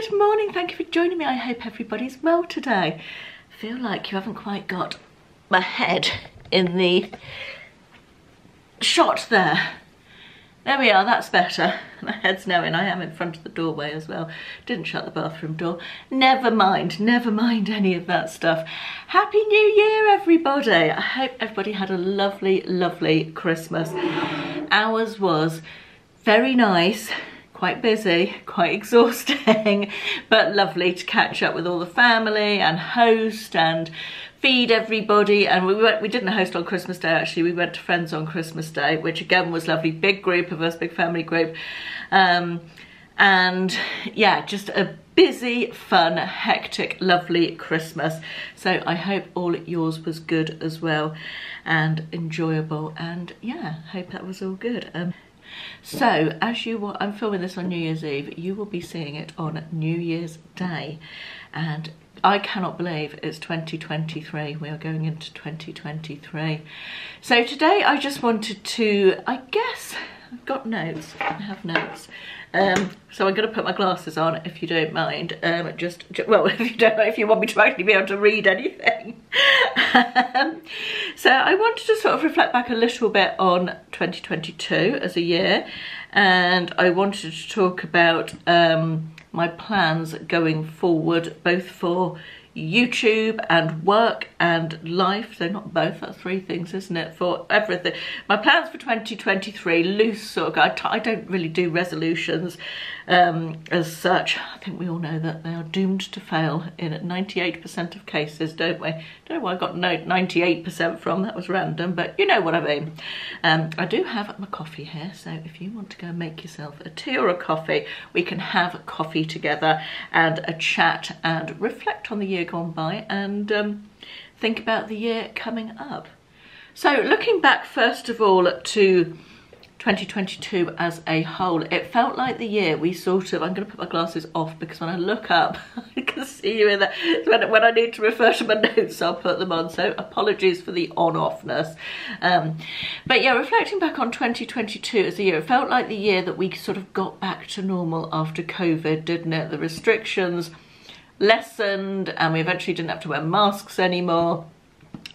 Good morning, thank you for joining me. I hope everybody's well today. I feel like you haven't quite got my head in the shot there. There we are, that's better. My head's now in. I am in front of the doorway as well. Didn't shut the bathroom door. Never mind any of that stuff. Happy New Year, everybody. I hope everybody had a lovely, lovely Christmas. Ours was very nice. Quite busy, quite exhausting, but lovely to catch up with all the family and host and feed everybody. And we didn't host on Christmas Day, actually. We went to friends on Christmas Day, which again was lovely. Big group of us, big family group. And yeah, just a busy, fun, hectic, lovely Christmas. So I hope all yours was good as well and enjoyable. And yeah, hope that was all good. So, I'm filming this on New Year's Eve, you will be seeing it on New Year's Day. And I cannot believe it's 2023, we are going into 2023. So today I just wanted to, I guess, I've got notes, I have notes. So I'm going to put my glasses on if you don't mind, well, if you want me to actually be able to read anything. So I wanted to sort of reflect back a little bit on 2022 as a year, and I wanted to talk about my plans going forward, both for YouTube and work and life. So not both, that's three things, isn't it, for everything. My plans for 2023, loose sort of, I don't really do resolutions as such. I think we all know that they are doomed to fail in 98% of cases, don't we? Don't know where I got 98% from, that was random, but you know what I mean. I do have my coffee here, so if you want to go and make yourself a tea or a coffee, we can have coffee together and a chat and reflect on the year gone by and think about the year coming up. So looking back first of all to 2022 as a whole, it felt like the year we sort of, I'm going to put my glasses off because when I look up I can see you in there. When I need to refer to my notes I'll put them on, so apologies for the on-offness. But yeah, reflecting back on 2022 as a year, it felt like the year that we sort of got back to normal after COVID, didn't it? The restrictions lessened and we eventually didn't have to wear masks anymore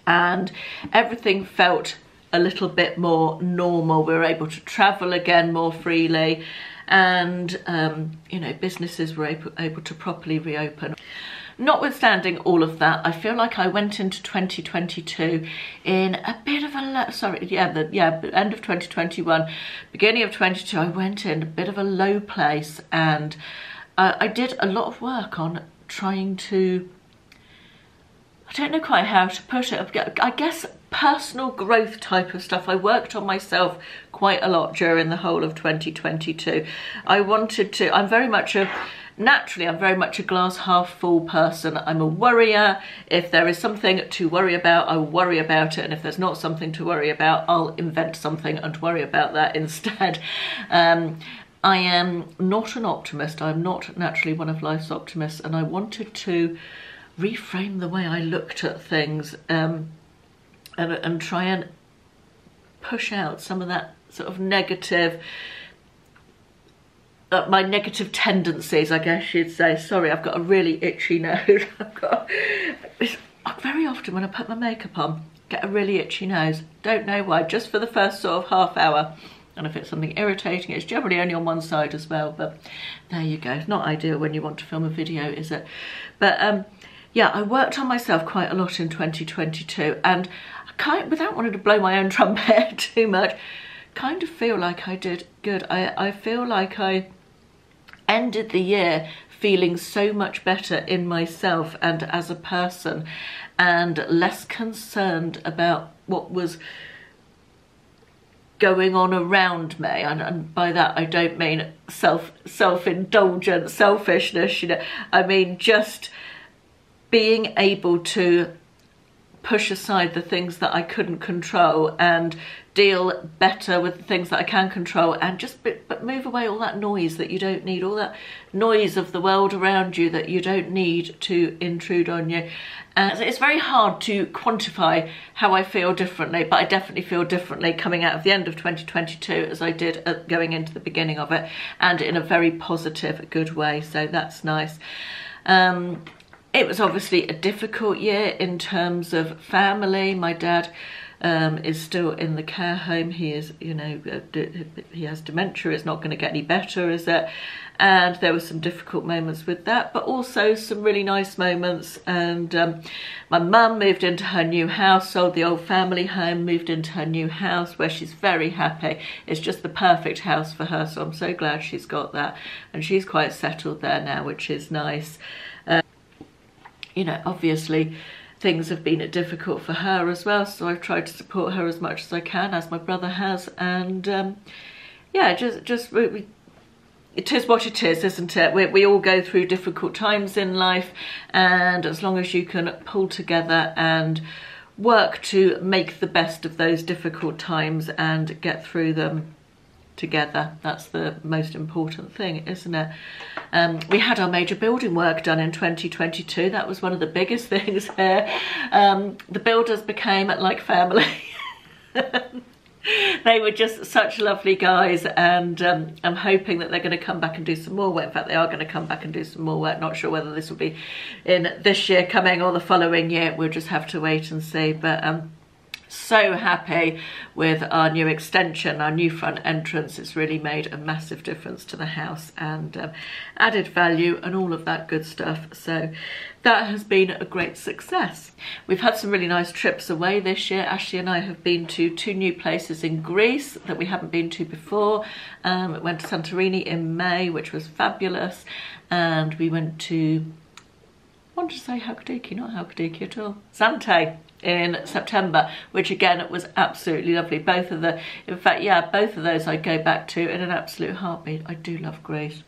and everything felt a little bit more normal. We were able to travel again more freely and you know, businesses were able to properly reopen. Notwithstanding all of that, I feel like I went into 2022 in a bit of a end of 2021, beginning of 22, I went in a bit of a low place, and I did a lot of work on trying to, I don't know quite how to put it, I guess personal growth type of stuff. I worked on myself quite a lot during the whole of 2022. I wanted to, naturally I'm very much a glass half full person. I'm a worrier. If there is something to worry about, I will worry about it, and if there's not something to worry about, I'll invent something and worry about that instead. I am not an optimist. I'm not naturally one of life's optimists, and I wanted to reframe the way I looked at things and try and push out some of that sort of negative, my negative tendencies, I guess you'd say. Sorry, I've got a really itchy nose. Very often when I put my makeup on, get a really itchy nose. Don't know why, just for the first sort of half hour. And if it's something irritating, it's generally only on one side as well, but there you go. It's not ideal when you want to film a video, is it? But yeah, I worked on myself quite a lot in 2022, and without wanting to blow my own trumpet too much, kind of feel like I did good. I feel like I ended the year feeling so much better in myself and as a person, and less concerned about what was going on around me, and by that I don't mean self-indulgent selfishness, you know. I mean just being able to push aside the things that I couldn't control and deal better with the things that I can control, and just but move away all that noise that you don't need, all that noise of the world around you that you don't need to intrude on you. And it's very hard to quantify how I feel differently, but I definitely feel differently coming out of the end of 2022 as I did going into the beginning of it, and in a very positive, good way, so that's nice. It was obviously a difficult year in terms of family. My dad is still in the care home. He is, you know, he has dementia. It's not going to get any better, is it? And there were some difficult moments with that, but also some really nice moments. And my mum moved into her new house, sold the old family home, moved into her new house where she's very happy. It's just the perfect house for her, so I'm so glad she's got that. And she's quite settled there now, which is nice. You know, obviously things have been difficult for her as well, so I've tried to support her as much as I can, as my brother has. And yeah, it is what it is, isn't it? We all go through difficult times in life, and as long as you can pull together and work to make the best of those difficult times and get through them together, that's the most important thing, isn't it? We had our major building work done in 2022. That was one of the biggest things here. The builders became like family. They were just such lovely guys, and I'm hoping that they're going to come back and do some more work. In fact, they are going to come back and do some more work. Not sure whether this will be in this year coming or the following year. We'll just have to wait and see. But so happy with our new extension, our new front entrance. It's really made a massive difference to the house and added value and all of that good stuff. So that has been a great success. We've had some really nice trips away this year. Ashley and I have been to 2 new places in Greece that we haven't been to before. Went to Santorini in May, which was fabulous, and we went to, I want to say Halkidiki, not Halkidiki at all, Zante in September, which again was absolutely lovely. Both of those I'd go back to in an absolute heartbeat. I do love Greece.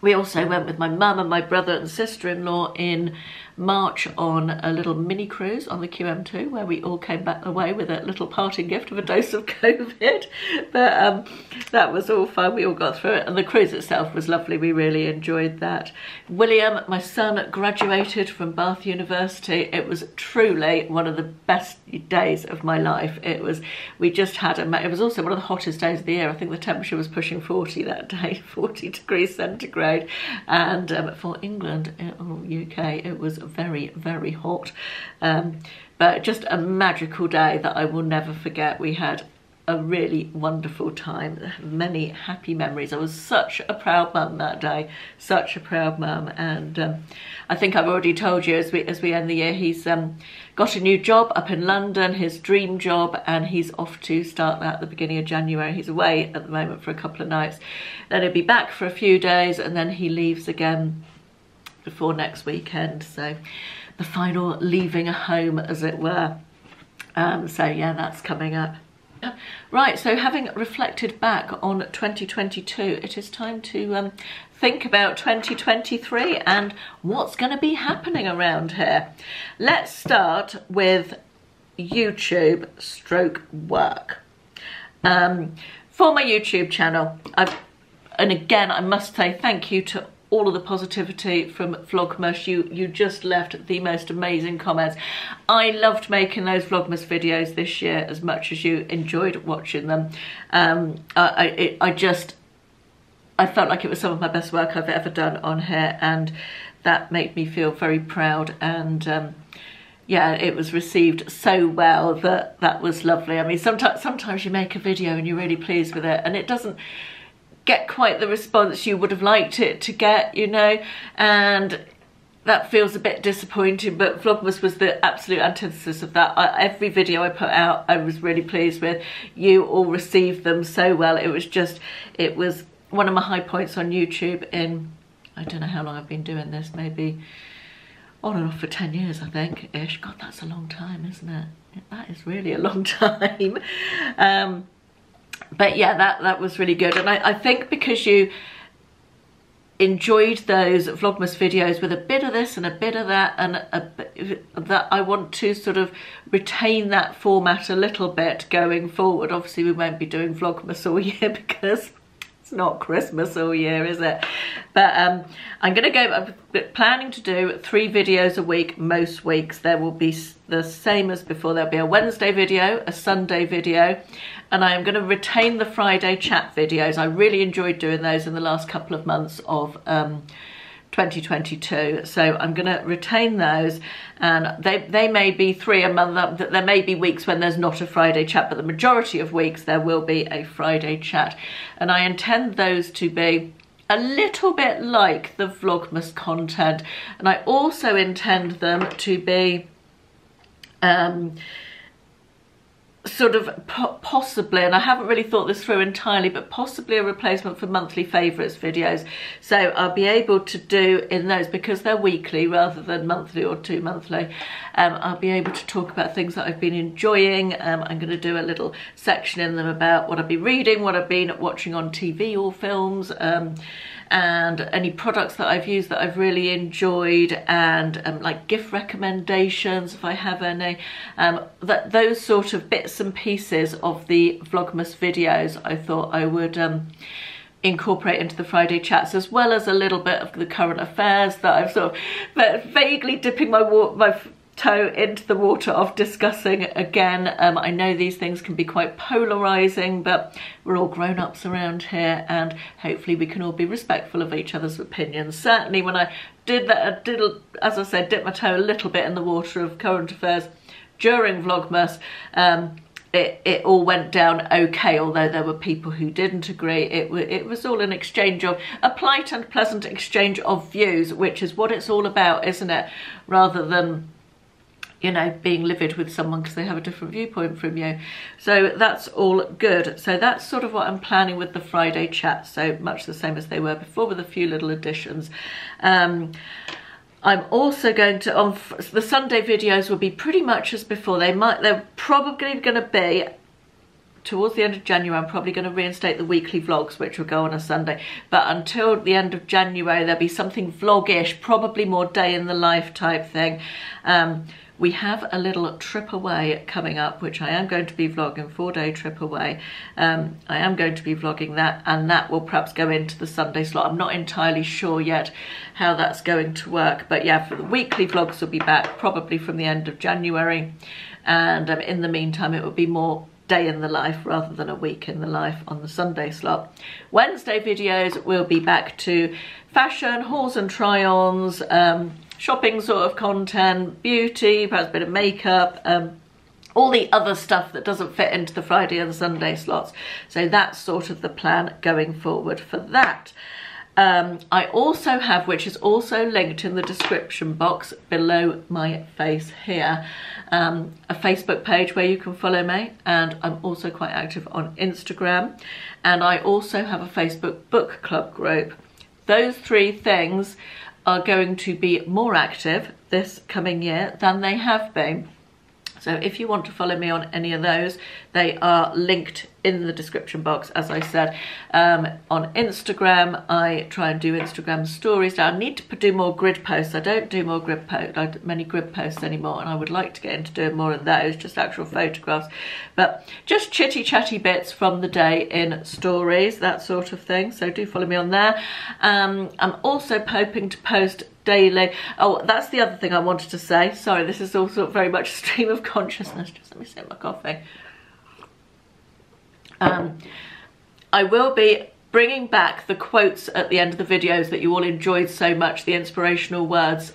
We also went with my mum and my brother and sister-in-law in March on a little mini cruise on the QM2, where we all came back away with a little parting gift of a dose of COVID. But that was all fun. We all got through it, and the cruise itself was lovely. We really enjoyed that. William, my son, graduated from Bath University. It was truly one of the best days of my life. It was also one of the hottest days of the year. I think the temperature was pushing 40 that day, 40 degrees centigrade. And for England or UK, it was very, very hot. But just a magical day that I will never forget. We had a really wonderful time, many happy memories. I was such a proud mum that day, such a proud mum. And I think I've already told you as we end the year, he's got a new job up in London, his dream job, and he's off to start that at the beginning of January. He's away at the moment for a couple of nights, then he'll be back for a few days, and then he leaves again before next weekend. So the final leaving home, as it were. So yeah, that's coming up. Right, so having reflected back on 2022, it is time to think about 2023 and what's going to be happening around here. Let's start with YouTube stroke work. For my YouTube channel, and again, I must say thank you to all of the positivity from Vlogmas. You just left the most amazing comments. I loved making those Vlogmas videos this year as much as you enjoyed watching them. I felt like it was some of my best work I've ever done on here, and that made me feel very proud. And yeah, it was received so well that was lovely. I mean, sometimes you make a video and you're really pleased with it, and it doesn't get quite the response you would have liked it to get, you know, and that feels a bit disappointing. But Vlogmas was the absolute antithesis of that. Every video I put out, I was really pleased with. You all received them so well. It was one of my high points on YouTube in, I don't know how long I've been doing this, maybe on and off for 10 years, I think, ish. God, that's a long time, isn't it? That is really a long time. But yeah, that was really good. And I think because you enjoyed those Vlogmas videos with a bit of this and a bit of that, and that I want to sort of retain that format a little bit going forward. Obviously we won't be doing Vlogmas all year because it's not Christmas all year, is it? But I'm planning to do 3 videos a week most weeks. There will be the same as before. There'll be a Wednesday video, a Sunday video, and I am going to retain the Friday chat videos. I really enjoyed doing those in the last couple of months of 2022, so I'm going to retain those, and they may be 3 a month. There may be weeks when there's not a Friday chat, but the majority of weeks there will be a Friday chat, and I intend those to be a little bit like the Vlogmas content, and I also intend them to be sort of possibly, and I haven't really thought this through entirely, but possibly a replacement for monthly favourites videos. So I'll be able to do in those, because they're weekly rather than monthly or 2 monthly, I'll be able to talk about things that I've been enjoying. I'm going to do a little section in them about what I've been reading, what I've been watching on TV or films, and any products that I've used that I've really enjoyed, and like gift recommendations if I have any, those sort of bits and pieces of the Vlogmas videos I thought I would incorporate into the Friday chats, as well as a little bit of the current affairs that I've sort of vaguely dipping my toe into the water of discussing again. I know these things can be quite polarising, but we're all grown-ups around here, and hopefully we can all be respectful of each other's opinions. Certainly when I did that, I did, as I said, dip my toe a little bit in the water of current affairs during Vlogmas. It all went down okay, although there were people who didn't agree. It was all an exchange of, a polite and pleasant exchange of views, which is what it's all about, isn't it? Rather than, you know, being livid with someone because they have a different viewpoint from you. So that's all good. So that's sort of what I'm planning with the Friday chat. So much the same as they were before, with a few little additions. I'm also going to, on the Sunday videos will be pretty much as before. They're probably going to be towards the end of January. I'm probably going to reinstate the weekly vlogs, which will go on a Sunday, but until the end of January there'll be something vlog-ish, probably more day in the life type thing. We have a little trip away coming up, which I am going to be vlogging, 4-day trip away. I am going to be vlogging that, and that will perhaps go into the Sunday slot. I'm not entirely sure yet how that's going to work, but yeah, for the weekly vlogs will be back probably from the end of January, and in the meantime it will be more day in the life rather than a week in the life on the Sunday slot. Wednesday videos will be back to fashion, hauls and try-ons, shopping sort of content, beauty, perhaps a bit of makeup, all the other stuff that doesn't fit into the Friday and Sunday slots. So that's sort of the plan going forward for that. I also have, which is also linked in the description box below my face here, a Facebook page where you can follow me, and I'm also quite active on Instagram, and I also have a Facebook book club group. Those 3 things are going to be more active this coming year than they have been. So if you want to follow me on any of those, they are linked in the description box, as I said. On Instagram, I try and do Instagram stories. Now I need to do more grid posts. I don't do many grid posts anymore, and I would like to get into doing more of those, just actual photographs. But just chitty chatty bits from the day in stories, that sort of thing. So do follow me on there. I'm also hoping to post daily. Oh, that's the other thing I wanted to say. Sorry, this is also very much a stream of consciousness. Just let me sip my coffee. I will be bringing back the quotes at the end of the videos that you all enjoyed so much, the inspirational words.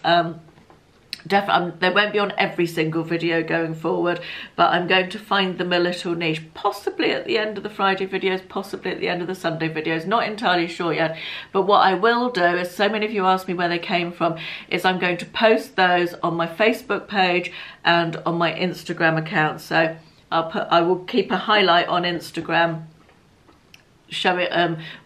Definitely, they won't be on every single video going forward, but I'm going to find them a little niche, possibly at the end of the Friday videos, possibly at the end of the Sunday videos, not entirely sure yet. But what I will do, is so many of you asked me where they came from, is I'm going to post those on my Facebook page and on my Instagram account. So I will keep a highlight on Instagram, show it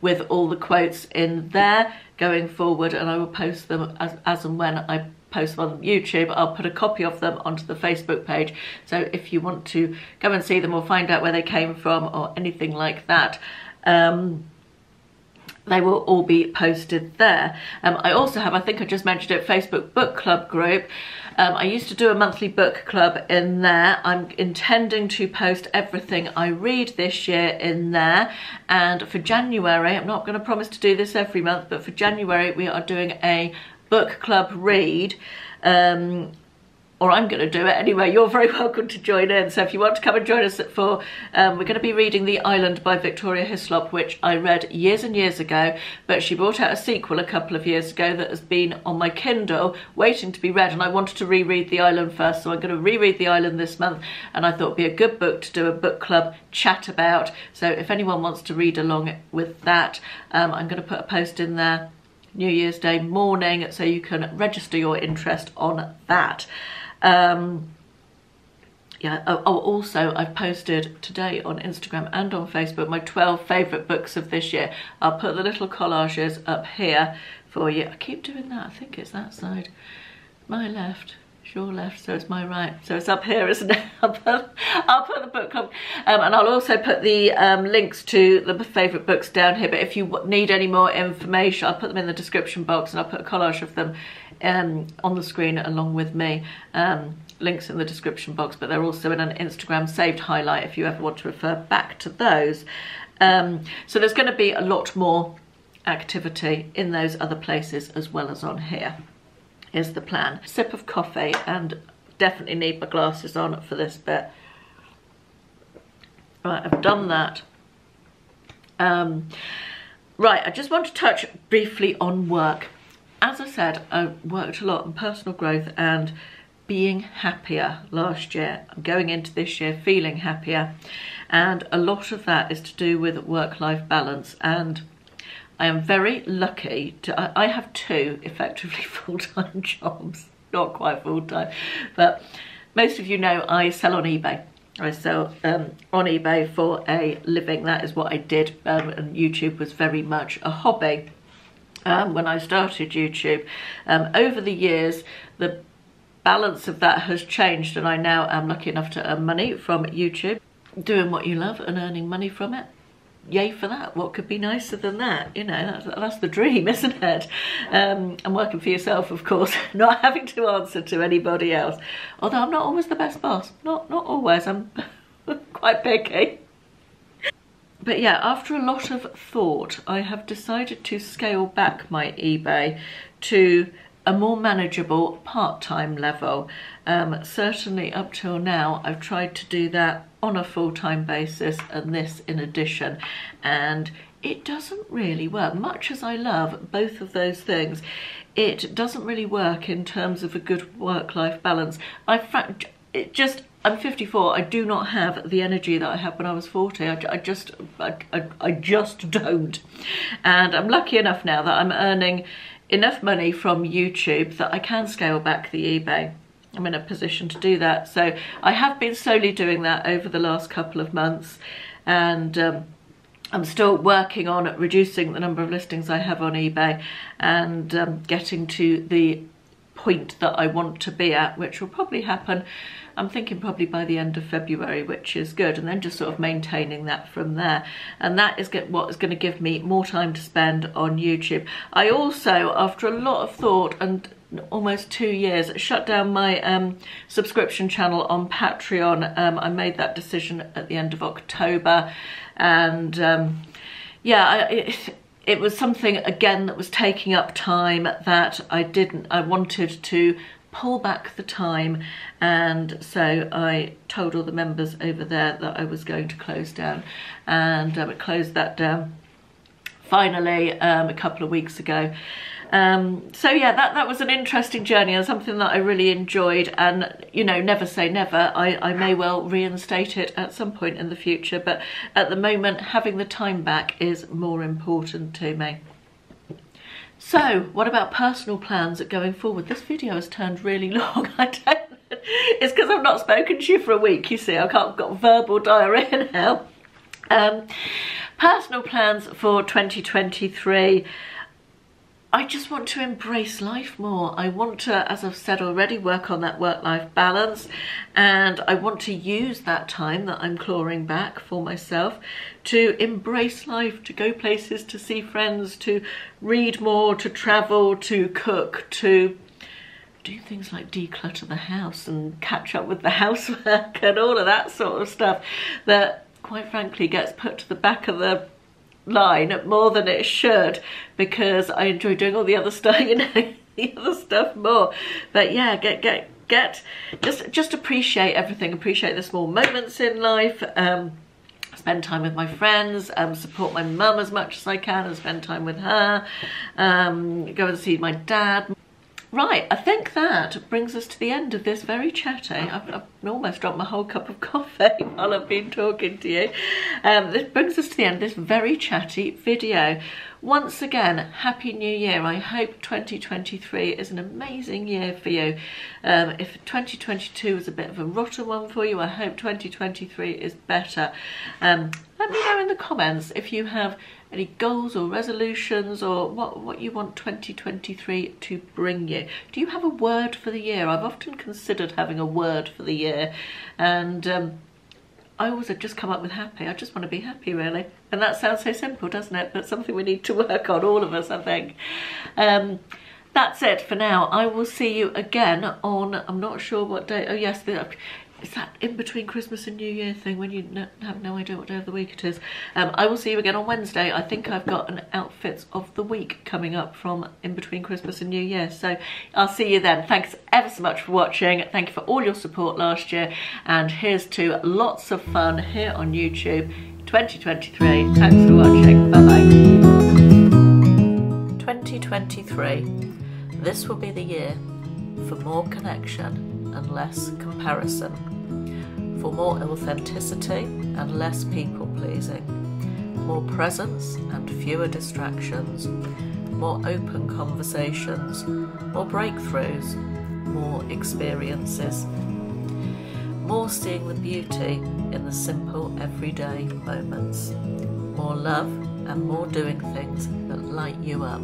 with all the quotes in there going forward, and I will post them as and when I post them on YouTube. I'll put a copy of them onto the Facebook page, so if you want to go and see them or find out where they came from or anything like that, they will all be posted there. I also have, I think I just mentioned it, Facebook book club group. I used to do a monthly book club in there. I'm intending to post everything I read this year in there. And for January, I'm not going to promise to do this every month, but for January we are doing a book club read. Or I'm going to do it anyway. You're very welcome to join in. So if you want to come and join us we're going to be reading The Island by Victoria Hislop, which I read years and years ago, but she brought out a sequel a couple of years ago that has been on my Kindle waiting to be read, and I wanted to reread The Island first, so I'm going to reread The Island this month, and I thought it'd be a good book to do a book club chat about. So if anyone wants to read along with that, I'm going to put a post in there New Year's Day morning so you can register your interest on that. Yeah. Also I've posted today on Instagram and on Facebook my 12 favourite books of this year. I'll put the little collages up here for you. I keep doing that. I think it's that side. My left. It's your left, so it's my right. So it's up here, isn't it? I'll put the book club, and I'll also put the links to the favourite books down here. But if you need any more information, I'll put them in the description box, and I'll put a collage of them on the screen along with me. Links in the description box, but they're also in an Instagram saved highlight if you ever want to refer back to those. So there's going to be a lot more activity in those other places as well as on here, is the plan. Sip of coffee, and definitely need my glasses on for this bit. Right, I've done that. Right, I just want to touch briefly on work. As I said, I worked a lot on personal growth and being happier last year. I'm going into this year feeling happier, and a lot of that is to do with work-life balance. And I am very lucky to, I have two effectively full-time jobs, not quite full-time, but most of you know I sell on eBay. I sell on eBay for a living. That is what I did, and YouTube was very much a hobby when I started YouTube. Over the years, the balance of that has changed, and I now am lucky enough to earn money from YouTube, doing what you love and earning money from it. Yay for that. What could be nicer than that? You know, that's the dream, isn't it? And working for yourself, of course, not having to answer to anybody else. Although I'm not always the best boss. Not always. I'm quite picky. But yeah, after a lot of thought, I have decided to scale back my eBay to a more manageable part-time level. Certainly up till now, I've tried to do that on a full-time basis, and this in addition, and it doesn't really work. Much as I love both of those things, it doesn't really work in terms of a good work-life balance. I'm 54. I do not have the energy that I had when I was 40. I just don't. And I'm lucky enough now that I'm earning enough money from YouTube that I can scale back the eBay. I'm in a position to do that. So I have been slowly doing that over the last couple of months, and I'm still working on reducing the number of listings I have on eBay and getting to the point that I want to be at, which will probably happen, I'm thinking probably by the end of February, which is good, and then just sort of maintaining that from there. And that is what is going to give me more time to spend on YouTube. I also, after a lot of thought and almost 2 years, shut down my subscription channel on Patreon. I made that decision at the end of October, and yeah, it was something again that was taking up time that I wanted to pull back the time, and so I told all the members over there that I was going to close down, and I closed that down finally a couple of weeks ago. So yeah, that was an interesting journey and something that I really enjoyed, and you know, never say never. I may well reinstate it at some point in the future, but at the moment having the time back is more important to me. So what about personal plans going forward? This video has turned really long. It's because I've not spoken to you for a week, you see. I've got verbal diarrhea now. Personal plans for 2023. I just want to embrace life more. I want to, as I've said already, work on that work-life balance, and I want to use that time that I'm clawing back for myself to embrace life, to go places, to see friends, to read more, to travel, to cook, to do things like declutter the house and catch up with the housework and all of that sort of stuff that, quite frankly, gets put to the back of the line more than it should, because I enjoy doing all the other stuff, you know, the other stuff more. But yeah, just appreciate everything, appreciate the small moments in life, spend time with my friends, support my mum as much as I can and spend time with her, go and see my dad. Right, I think that brings us to the end of this very chatty. I've almost dropped my whole cup of coffee while I've been talking to you. This brings us to the end of this very chatty video. Once again, Happy New Year. I hope 2023 is an amazing year for you. If 2022 was a bit of a rotten one for you, I hope 2023 is better. Let me know in the comments if you have any goals or resolutions, or what you want 2023 to bring you. Do you have a word for the year? I've often considered having a word for the year, and I always have just come up with happy. I just want to be happy, really. And that sounds so simple, doesn't it? But something we need to work on, all of us, I think. That's it for now. I will see you again on, I'm not sure what day. Oh yes, it's that in between Christmas and New Year thing when you have no idea what day of the week it is. I will see you again on Wednesday. I think I've got an outfits of the week coming up from in between Christmas and New Year. So I'll see you then. Thanks ever so much for watching. Thank you for all your support last year. And here's to lots of fun here on YouTube 2023. Thanks for watching. Bye-bye. 2023. This will be the year for more connection and less comparison, for more authenticity and less people pleasing, more presence and fewer distractions, more open conversations, more breakthroughs, more experiences, more seeing the beauty in the simple everyday moments, more love and more doing things that light you up.